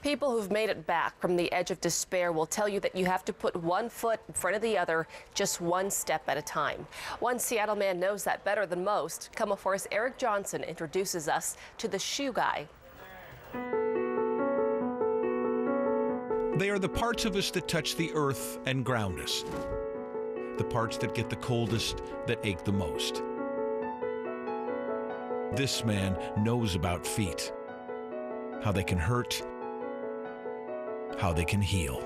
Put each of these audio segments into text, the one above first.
People who've made it back from the edge of despair will tell you that you have to put one foot in front of the other, just one step at a time. One Seattle man knows that better than most. KOMO4's Eric Johnson introduces us to the shoe guy. They are the parts of us that touch the earth and ground us. The parts that get the coldest, that ache the most. This man knows about feet, how they can hurt, how they can heal.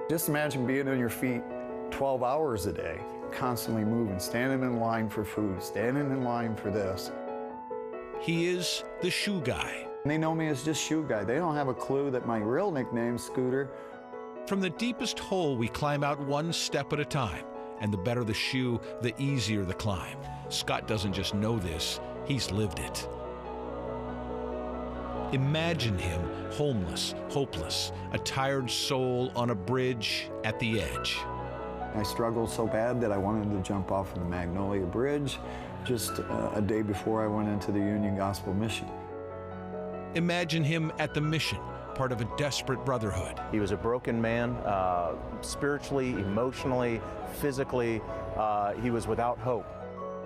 Just imagine being on your feet 12 hours a day, constantly moving, standing in line for food, standing in line for this. He is the shoe guy. They know me as just shoe guy. They don't have a clue that my real nickname's Scooter. From the deepest hole, we climb out one step at a time. And the better the shoe, the easier the climb. Scott doesn't just know this, he's lived it. Imagine him homeless, hopeless, a tired soul on a bridge at the edge. I struggled so bad that I wanted to jump off of the Magnolia Bridge just a day before I went into the Union Gospel Mission. Imagine him at the mission, part of a desperate brotherhood. He was a broken man, spiritually, emotionally, physically. He was without hope.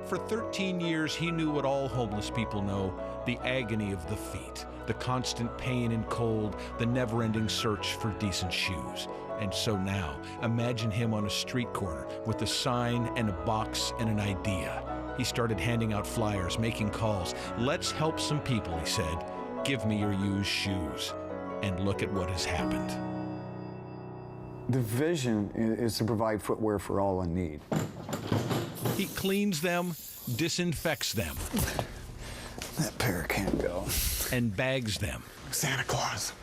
For 13 years, he knew what all homeless people know, the agony of the feet, the constant pain and cold, the never-ending search for decent shoes. And so now, imagine him on a street corner with a sign and a box and an idea. He started handing out flyers, making calls. Let's help some people, he said. Give me your used shoes. And look at what has happened. The vision is to provide footwear for all in need. He cleans them, disinfects them. That pair can't go. And bags them. Santa Claus.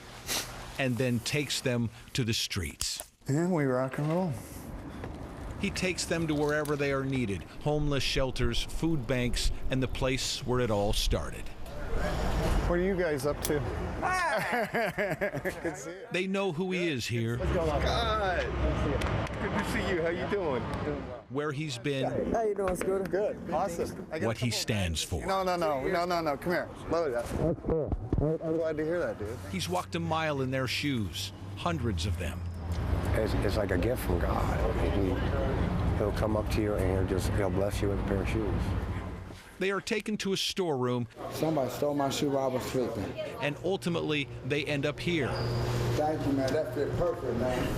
And then takes them to the streets. And we rock and roll. He takes them to wherever they are needed, homeless shelters, food banks, and the place where it all started. What are you guys up to? Good to see you. They know who he is here. God. Good to see you. How you doing? Where he's been. How you doing, Scooter? Good. Awesome. What he stands for. No. Come here. Load it. That's cool. I'm glad to hear that, dude. He's walked a mile in their shoes, hundreds of them. It's like a gift from God. He'll come up to you and he'll bless you with a pair of shoes. They are taken to a storeroom. Somebody stole my shoe while I was sleeping. And ultimately, they end up here. Thank you, man. That fit perfect, man.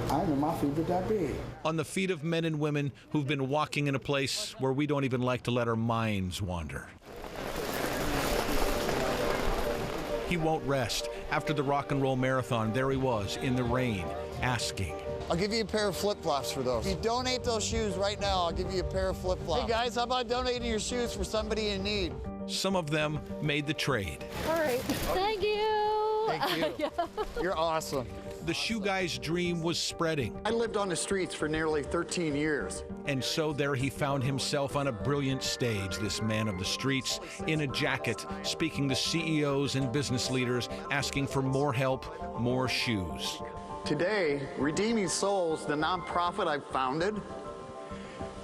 I didn't know my feet were that big. On the feet of men and women who've been walking in a place where we don't even like to let our minds wander. He won't rest. After the rock and roll marathon, there he was in the rain, asking. I'll give you a pair of flip-flops for those. If you donate those shoes right now, I'll give you a pair of flip-flops. Hey guys, how about donating your shoes for somebody in need? Some of them made the trade. All right. Thank you. Thank you. You're awesome. The shoe guy's dream was spreading. I lived on the streets for nearly 13 years. And so there he found himself on a brilliant stage, this man of the streets, in a jacket, speaking to CEOs and business leaders, asking for more help, more shoes. Today, Redeeming Souls, the nonprofit I founded,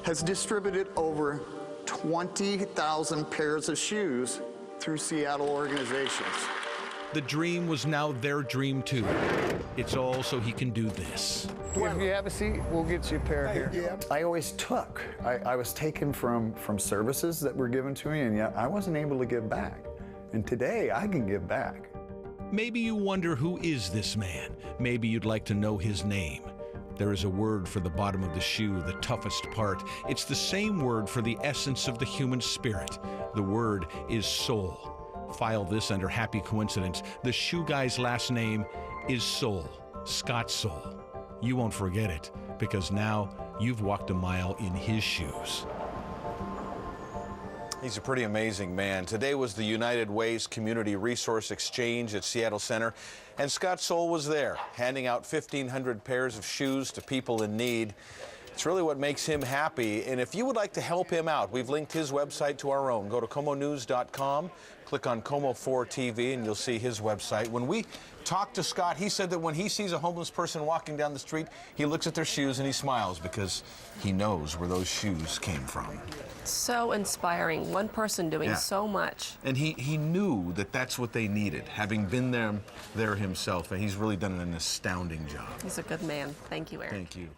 has distributed over 20,000 pairs of shoes through Seattle organizations. The dream was now their dream too. It's all so he can do this. If you have a seat, we'll get you a pair here. Yeah. I always took. I was taken from services that were given to me, and yet I wasn't able to give back. And today, I can give back. Maybe you wonder, who is this man? Maybe you'd like to know his name. There is a word for the bottom of the shoe, the toughest part. It's the same word for the essence of the human spirit. The word is soul. File this under happy coincidence. The shoe guy's last name is Sowle, Scott Sowle. You won't forget it, because now you've walked a mile in his shoes. He's a pretty amazing man. Today was the United Way's Community Resource Exchange at Seattle Center, and Scott Sowle was there, handing out 1,500 pairs of shoes to people in need. It's really what makes him happy. And if you would like to help him out, we've linked his website to our own. Go to comonews.com, click on Como4 TV, and you'll see his website. When we talked to Scott, he said that when he sees a homeless person walking down the street, he looks at their shoes and he smiles because he knows where those shoes came from. So inspiring. One person doing so much. And he knew that that's what they needed, having been there himself. And he's really done an astounding job. He's a good man. Thank you, Eric. Thank you.